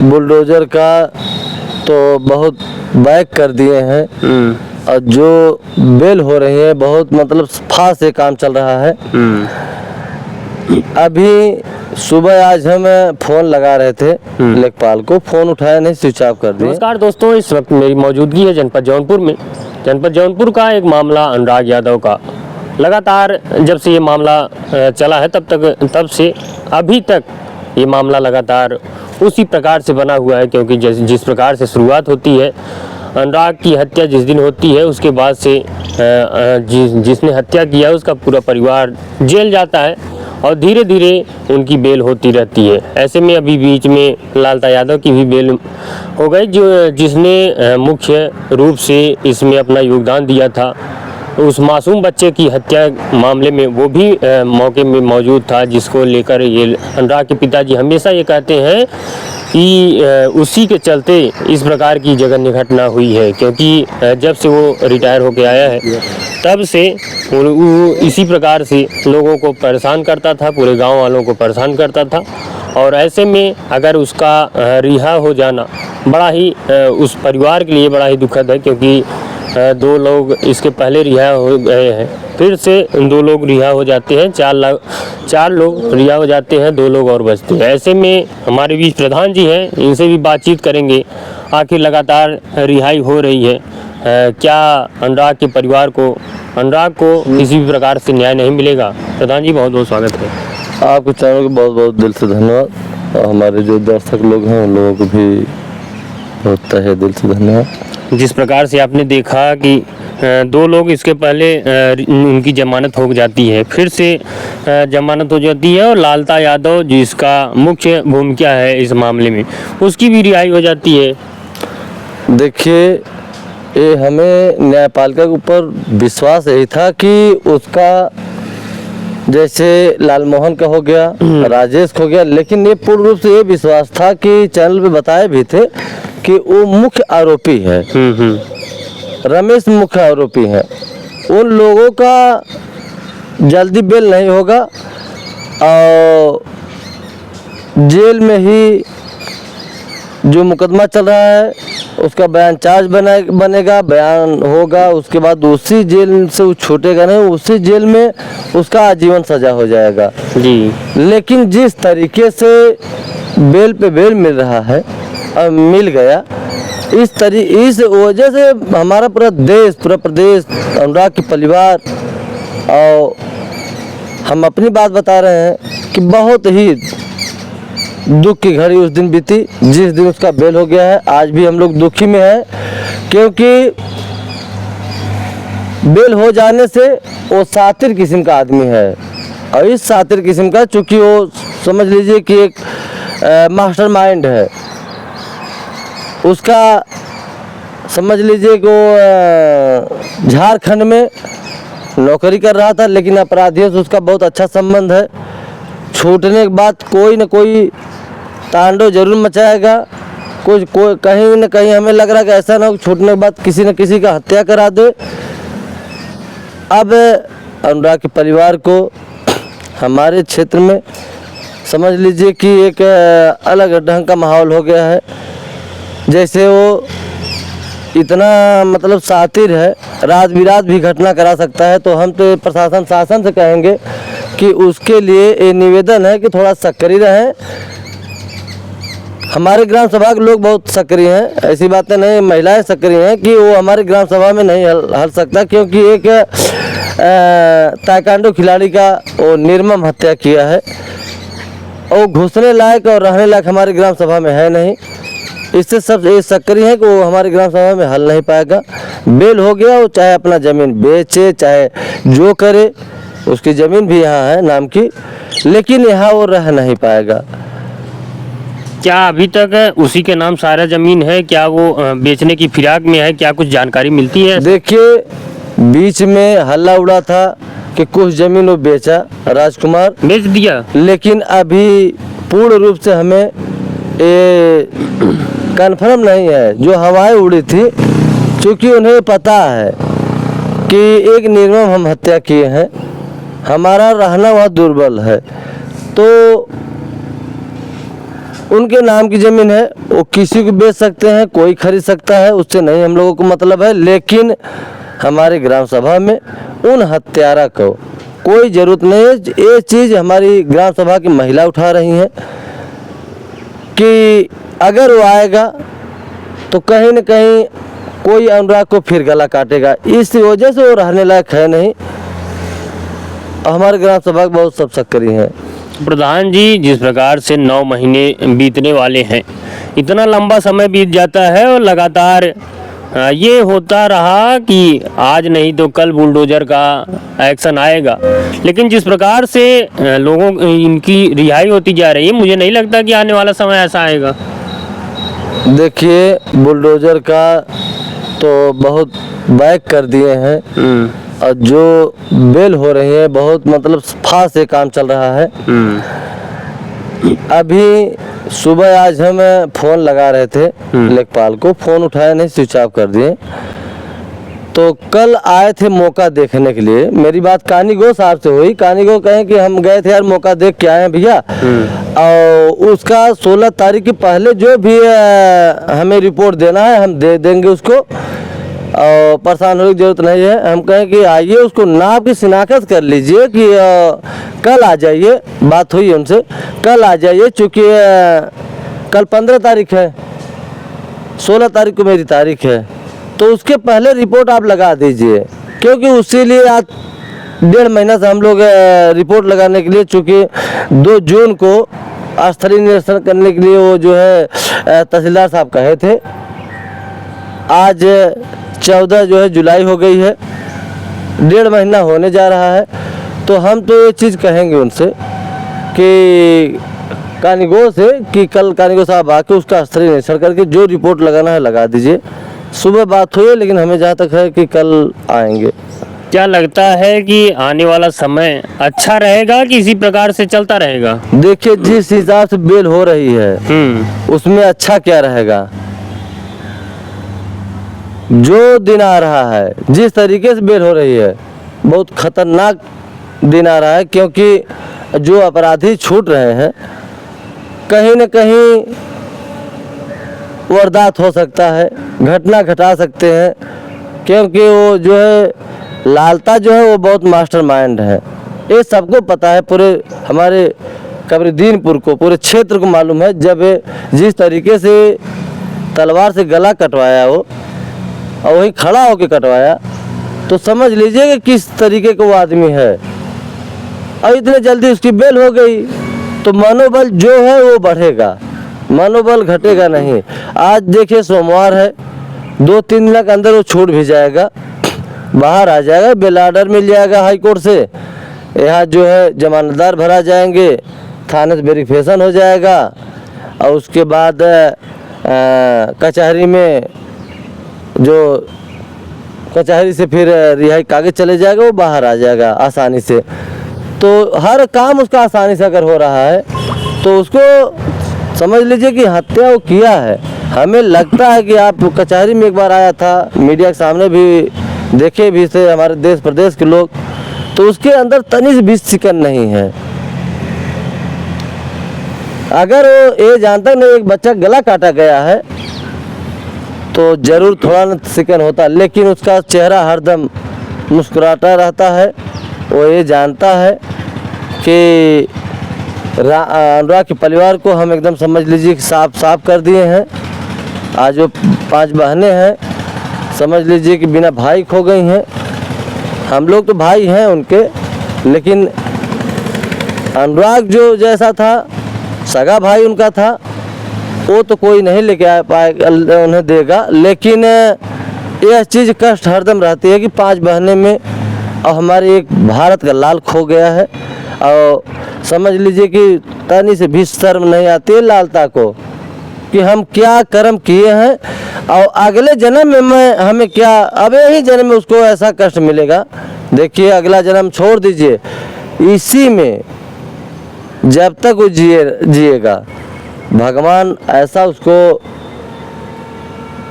Bulldozer का तो बहुत बैक कर दिए हैं और जो बेल हो रही है बहुत मतलब फास्ट से काम चल रहा है। अभी सुबह आज हम फ़ोन लगा रहे थे लेखपाल को, फ़ोन उठाया नहीं, स्विच ऑफ कर दिया। नमस्कार दोस्तों, इस वक्त मेरी मौजूदगी है जनपद जौनपुर में। जनपद जौनपुर का एक मामला अनुराग यादव का लगातार जब से ये मामला चला है तब से अभी तक ये मामला लगातार उसी प्रकार से बना हुआ है, क्योंकि जिस प्रकार से शुरुआत होती है, अनुराग की हत्या जिस दिन होती है उसके बाद से जिसने हत्या किया उसका पूरा परिवार जेल जाता है और धीरे धीरे उनकी बेल होती रहती है। ऐसे में अभी बीच में लालता यादव की भी बेल हो गई, जिसने मुख्य रूप से इसमें अपना योगदान दिया था। उस मासूम बच्चे की हत्या मामले में वो भी मौके में मौजूद था, जिसको लेकर ये अनुराग के पिताजी हमेशा ये कहते हैं कि उसी के चलते इस प्रकार की जघन्य घटना हुई है, क्योंकि जब से वो रिटायर होके आया है तब से वो इसी प्रकार से लोगों को परेशान करता था, पूरे गांव वालों को परेशान करता था। और ऐसे में अगर उसका रिहा हो जाना बड़ा ही उस परिवार के लिए बड़ा ही दुखद है, क्योंकि 2 लोग इसके पहले रिहा हो गए हैं, फिर से 2 लोग रिहा हो जाते हैं, 4 लोग रिहा हो जाते हैं, 2 लोग और बचते हैं। ऐसे में हमारे बीच प्रधान जी हैं, इनसे भी बातचीत करेंगे। आखिर लगातार रिहाई हो रही है, क्या अनुराग के परिवार को, अनुराग को किसी भी प्रकार से न्याय नहीं मिलेगा? प्रधान जी बहुत बहुत स्वागत है। आपके चैनल को बहुत बहुत दिल से धन्यवाद और हमारे जो दर्शक लोग हैं उन लोगों को भी बहुत तहे दिल से धन्यवाद। जिस प्रकार से आपने देखा कि 2 लोग इसके पहले उनकी जमानत हो जाती है, फिर से जमानत हो जाती है और लालता यादव जिसका मुख्य भूमिका है इस मामले में, उसकी भी रिहाई हो जाती है। देखिए, ये हमें न्यायपालिका के ऊपर विश्वास यही था कि उसका जैसे लालमोहन का हो गया, राजेश का हो गया, लेकिन ये पूर्ण रूप से ये विश्वास था कि चैनल पे बताए भी थे कि वो मुख्य आरोपी है, रमेश मुख्य आरोपी है। उन लोगों का जल्दी बेल नहीं होगा और जेल में ही जो मुकदमा चल रहा है उसका बयान चार्ज बनेगा, बयान होगा, उसके बाद उसी जेल से वो छूटेगा नहीं, उसी जेल में उसका आजीवन सजा हो जाएगा जी। लेकिन जिस तरीके से बेल पे बेल मिल रहा है और मिल गया, इस वजह से हमारा पूरा देश, पूरा प्रदेश, अनुराग के परिवार और हम अपनी बात बता रहे हैं कि बहुत ही दुख की घड़ी उस दिन बीती जिस दिन उसका बेल हो गया है। आज भी हम लोग दुखी में हैं, क्योंकि बेल हो जाने से वो सातिर किस्म का आदमी है और इस सातिर किस्म का, चूँकि वो समझ लीजिए कि एक मास्टरमाइंड है, उसका समझ लीजिए कि वो झारखंड में नौकरी कर रहा था, लेकिन अपराधियों से उसका बहुत अच्छा संबंध है। छूटने के बाद कोई न कोई तांडव जरूर मचाएगा, कोई कहीं न कहीं हमें लग रहा है कि ऐसा ना हो छूटने के बाद किसी न किसी का हत्या करा दे। अब अनुराग के परिवार को हमारे क्षेत्र में समझ लीजिए कि एक अलग ढंग का माहौल हो गया है। जैसे वो इतना मतलब सातिर है, रात बिरात भी घटना करा सकता है, तो हम तो प्रशासन शासन से कहेंगे कि उसके लिए ये निवेदन है कि थोड़ा सक्रिय रहें। हमारे ग्राम सभा के लोग बहुत सक्रिय हैं, ऐसी बातें नहीं, महिलाएं सक्रिय हैं कि वो हमारे ग्राम सभा में नहीं हल सकता, क्योंकि एक ताइक्वांडो खिलाड़ी का वो निर्मम हत्या किया है और घुसने लायक और रहने लायक हमारे ग्राम सभा में है नहीं। इससे सब ये सक्रिय है कि वो हमारे ग्राम सभा में हल नहीं पाएगा। बेल हो गया, वो चाहे अपना ज़मीन बेचे चाहे जो करे, उसकी ज़मीन भी यहाँ है नाम की, लेकिन यहाँ वो रह नहीं पाएगा। क्या अभी तक उसी के नाम सारा ज़मीन है? क्या वो बेचने की फिराक में है? क्या कुछ जानकारी मिलती है? देखिए, बीच में हल्ला उड़ा था कि कुछ ज़मीन वो बेचा, राजकुमार बेच दिया, लेकिन अभी पूर्ण रूप से हमें ये कन्फर्म नहीं है। जो हवाएं उड़ी थी, क्योंकि उन्हें पता है कि एक निर्मम हम हत्या किए हैं, हमारा रहना वहाँ दुर्बल है, तो उनके नाम की ज़मीन है, वो किसी को बेच सकते हैं, कोई खरीद सकता है, उससे नहीं हम लोगों को मतलब है। लेकिन हमारे ग्राम सभा में उन हत्यारा को कोई ज़रूरत नहीं है। ये चीज़ हमारी ग्राम सभा की महिला उठा रही हैं कि अगर वो आएगा तो कहीं न कहीं कोई अनुराग को फिर गला काटेगा, इस वजह से वो रहने लायक है नहीं। हमारे ग्राम सभा के बहुत सब सक्रिय हैं। प्रधान जी, जिस प्रकार से 9 महीने बीतने वाले हैं, इतना लंबा समय बीत जाता है और लगातार ये होता रहा कि आज नहीं तो कल बुलडोजर का एक्शन आएगा, लेकिन जिस प्रकार से लोगों इनकी रिहाई होती जा रही है, मुझे नहीं लगता कि आने वाला समय ऐसा आएगा। देखिए, बुलडोजर का तो बहुत बैक कर दिए हैं और जो बेल हो रही है बहुत मतलब फास्ट से काम चल रहा है। अभी सुबह आज हम फ़ोन लगा रहे थे लेखपाल को, फ़ोन उठाया नहीं, स्विच ऑफ कर दिए। तो कल आए थे मौका देखने के लिए, मेरी बात कानीगो साहब से हुई। कानीगो कहें कि हम गए थे यार, मौका देख के आए हैं भैया, और उसका 16 तारीख के पहले जो भी हमें रिपोर्ट देना है हम दे देंगे उसको, और परेशान होने की जरूरत नहीं है। हम कहें कि आइए उसको नाप की शिनाख्त कर लीजिए कि कल आ जाइए, बात हुई उनसे, कल आ जाइए, चूँकि कल 15 तारीख है, 16 तारीख को मेरी तारीख है, तो उसके पहले रिपोर्ट आप लगा दीजिए, क्योंकि उसी लिए आज 1.5 महीना से हम लोग रिपोर्ट लगाने के लिए, चूँकि 2 जून को स्थलीय निरीक्षण करने के लिए वो जो है तहसीलदार साहब कहे थे। आज 14 जो है जुलाई हो गई है, 1.5 महीना होने जा रहा है। तो हम तो ये चीज़ कहेंगे उनसे कि कानीगो से कि कल कानीगो साहब आके उसका स्थलीय निरीक्षण करके जो रिपोर्ट लगाना है लगा दीजिए। सुबह बात हुई, लेकिन हमें जहाँ तक है कि कल आएंगे। क्या लगता है कि आने वाला समय अच्छा रहेगा कि इसी प्रकार से चलता रहेगा? देखिए, जिस हिसाब से बेल हो रही है उसमें अच्छा क्या रहेगा। जो दिन आ रहा है, जिस तरीके से बेल हो रही है, बहुत खतरनाक दिन आ रहा है, क्योंकि जो अपराधी छूट रहे हैं कहीं न कहीं वारदात हो सकता है, घटना घटा सकते हैं, क्योंकि वो जो है लालता जो है वो बहुत मास्टरमाइंड है। ये सबको पता है, पूरे हमारे कबरीदीनपुर को, पूरे क्षेत्र को मालूम है। जब जिस तरीके से तलवार से गला कटवाया वो, और वहीं खड़ा होकर कटवाया, तो समझ लीजिए कि किस तरीके का वो आदमी है। और इतने जल्दी उसकी बेल हो गई तो मनोबल जो है वो बढ़ेगा, मनोबल घटेगा नहीं। आज देखिए सोमवार है, 2-3 दिन के अंदर वो छूट भी जाएगा, बाहर आ जाएगा, बेल आर्डर मिल जाएगा हाई कोर्ट से। यहाँ जो है जमानतदार भरा जाएंगे, थाने से वेरिफिकेशन हो जाएगा, और उसके बाद कचहरी में जो कचहरी से फिर रिहाई कागज चले जाएगा, वो बाहर आ जाएगा आसानी से। तो हर काम उसका आसानी से अगर हो रहा है तो उसको समझ लीजिए कि हत्या वो किया है। हमें लगता है कि आप कचहरी में एक बार आया था, मीडिया के सामने भी देखे भी थे हमारे देश प्रदेश के लोग, तो उसके अंदर तनी से भी शिकन नहीं है। अगर वो ये जानता नहीं एक बच्चा गला काटा गया है तो जरूर थोड़ा न शिकन होता, लेकिन उसका चेहरा हरदम मुस्कुराता रहता है। वो ये जानता है कि अनुराग के परिवार को हम एकदम समझ लीजिए कि साफ कर दिए हैं। आज वो 5 बहनें हैं, समझ लीजिए कि बिना भाई खो गई हैं। हम लोग तो भाई हैं उनके, लेकिन अनुराग जो जैसा था, सगा भाई उनका था, वो तो कोई नहीं लेके आ पाएगा, उन्हें देगा। लेकिन यह चीज़ कष्ट हरदम रहती है कि 5 बहनें में और हमारे एक भारत का लाल खो गया है। और समझ लीजिए कि तनी से भी शर्म नहीं आती है लालता को कि हम क्या कर्म किए हैं, और अगले जन्म में हमें क्या, अब यही जन्म में उसको ऐसा कष्ट मिलेगा। देखिए, अगला जन्म छोड़ दीजिए, इसी में जब तक वो जिएगा भगवान ऐसा उसको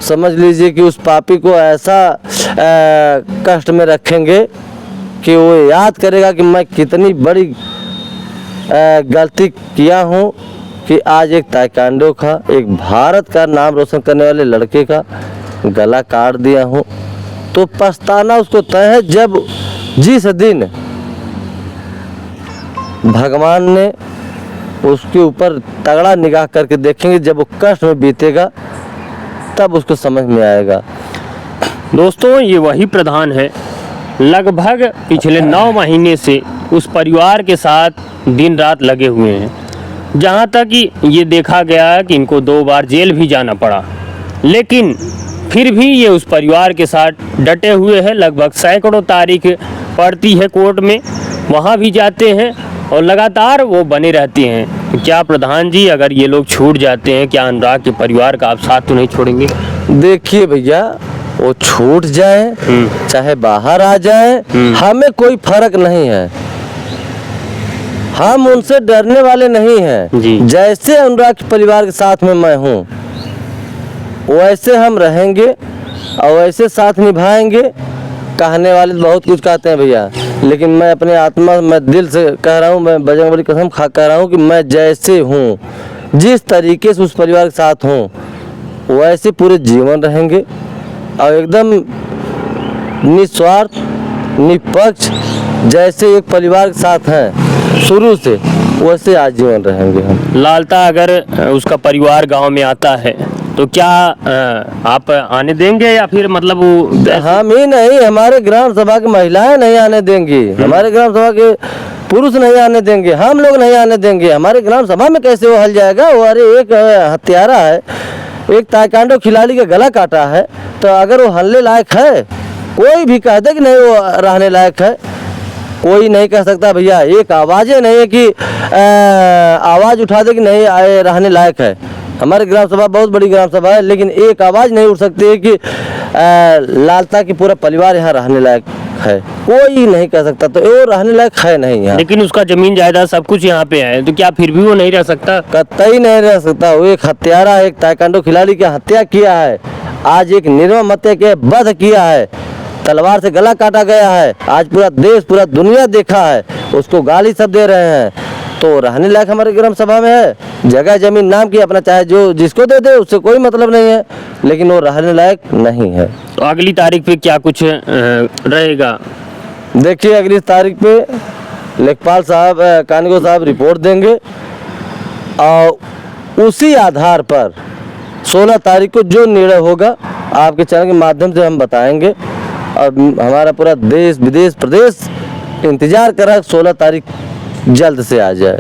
समझ लीजिए कि उस पापी को ऐसा कष्ट में रखेंगे कि वो याद करेगा कि मैं कितनी बड़ी गलती किया हूँ, कि आज एक ताइक्वांडो का, एक भारत का नाम रोशन करने वाले लड़के का गला काट दिया हूँ, तो पछताना उसको तय है। जब जिस दिन भगवान ने उसके ऊपर तगड़ा निगाह करके देखेंगे, जब वो कष्ट में बीतेगा, तब उसको समझ में आएगा। दोस्तों, ये वही प्रधान है, लगभग पिछले 9 महीने से उस परिवार के साथ दिन रात लगे हुए हैं। जहाँ तक कि ये देखा गया कि इनको 2 बार जेल भी जाना पड़ा, लेकिन फिर भी ये उस परिवार के साथ डटे हुए हैं। लगभग सैकड़ों तारीख पड़ती है कोर्ट में, वहाँ भी जाते हैं और लगातार वो बने रहते हैं। तो क्या प्रधान जी, अगर ये लोग छूट जाते हैं, क्या अनुराग के परिवार का आप साथ तो नहीं छोड़ेंगे? देखिए भैया, वो छूट जाए चाहे बाहर आ जाए, हमें कोई फर्क नहीं है। हम उनसे डरने वाले नहीं हैं। जी। जैसे अनुराग के परिवार के साथ में मैं हूँ, वैसे हम रहेंगे और वैसे साथ निभाएंगे। कहने वाले बहुत कुछ कहते हैं भैया, लेकिन मैं अपने आत्मा, मैं दिल से कह रहा हूँ, मैं बजरंगबली कसम खा कह रहा हूँ कि मैं जैसे हूँ, जिस तरीके से उस परिवार के साथ हूँ, वैसे पूरे जीवन रहेंगे और एकदम निस्वार्थ, निष्पक्ष, जैसे एक परिवार के साथ हैं शुरू से, वैसे आजीवन रहेंगे हम। लालता अगर उसका परिवार गांव में आता है तो क्या आप आने देंगे, या फिर मतलब वो हम ही नहीं, हमारे ग्राम सभा की महिलाएं नहीं आने देंगी, हमारे ग्राम सभा के पुरुष नहीं आने देंगे, हम लोग नहीं आने देंगे। हमारे ग्राम सभा में कैसे वो हल जाएगा? वो अरे एक हत्यारा है, एक ताइक्वांडो खिलाड़ी का गला काटा है, तो अगर वो हल्ले लायक है, कोई भी कह दे कि नहीं वो रहने लायक है, कोई नहीं कह सकता भैया। एक आवाज़ें नहीं है कि आवाज़ उठा दे कि नहीं रहने लायक है। हमारी ग्राम सभा बहुत बड़ी ग्राम सभा है, लेकिन एक आवाज़ नहीं उठ सकती है कि लालता की पूरा परिवार यहाँ रहने लायक है, कोई नहीं कह सकता। तो वो रहने लायक है नहीं यहाँ। लेकिन उसका जमीन जायदाद सब कुछ यहाँ पे है, तो क्या फिर भी वो नहीं रह सकता? कतई नहीं रह सकता। वो एक हत्यारा, एक ताइक्वांडो खिलाड़ी की हत्या किया है, आज एक निर्मम हत्या के वध किया है, तलवार से गला काटा गया है। आज पूरा देश, पूरा दुनिया देखा है, उसको गाली सब दे रहे हैं। तो रहने लायक हमारे ग्राम सभा में है? जगह जमीन नाम की अपना चाहे जो जिसको दे दे, उससे कोई मतलब नहीं है, लेकिन वो रहने लायक नहीं है। तो अगली तारीख पे क्या कुछ रहेगा? देखिए, अगली तारीख पे लेखपाल साहब, कानगो साहब रिपोर्ट देंगे और उसी आधार पर 16 तारीख को जो निर्णय होगा आपके चैनल के माध्यम से हम बताएंगे। और हमारा पूरा देश, विदेश, प्रदेश इंतजार कर रहा है 16 तारीख जल्द से आ जाए।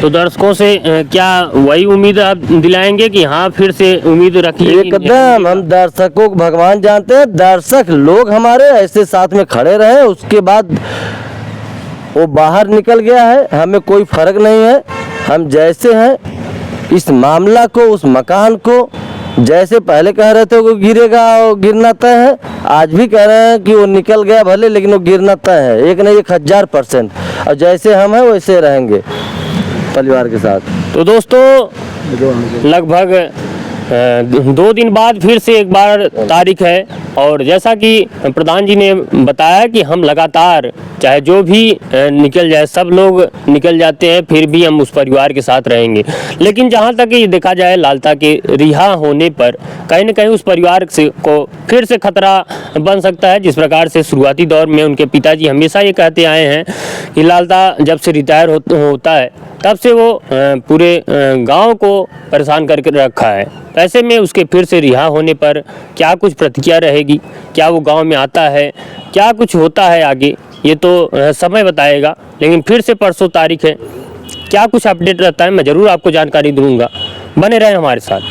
तो दर्शकों से क्या वही उम्मीद आप दिलाएंगे कि हाँ, फिर से उम्मीद रखिए? एकदम, हम दर्शकों को भगवान जानते हैं। दर्शक लोग हमारे ऐसे साथ में खड़े रहे, उसके बाद वो बाहर निकल गया है, हमें कोई फर्क नहीं है। हम जैसे हैं, इस मामला को, उस मकान को जैसे पहले कह रहे थे वो गिरेगा और गिरना तय है, आज भी कह रहे हैं कि वो निकल गया भले, लेकिन वो गिरना तय है, एक नहीं 1000%। और जैसे हम हैं वैसे रहेंगे परिवार के साथ। तो दोस्तों, लगभग 2 दिन बाद फिर से एक बार तारीख है, और जैसा कि प्रधान जी ने बताया कि हम लगातार, चाहे जो भी निकल जाए, सब लोग निकल जाते हैं, फिर भी हम उस परिवार के साथ रहेंगे। लेकिन जहाँ तक ये देखा जाए, लालता के रिहा होने पर कहीं न कहीं उस परिवार से को फिर से खतरा बन सकता है। जिस प्रकार से शुरुआती दौर में उनके पिताजी हमेशा ये कहते आए हैं कि लालता जब से रिटायर होता है, तब से वो पूरे गांव को परेशान करके रखा है। ऐसे में उसके फिर से रिहा होने पर क्या कुछ प्रतिक्रिया रहेगी, क्या वो गांव में आता है, क्या कुछ होता है आगे, ये तो समय बताएगा। लेकिन फिर से परसों तारीख है, क्या कुछ अपडेट रहता है मैं ज़रूर आपको जानकारी दूंगा। बने रहें हमारे साथ।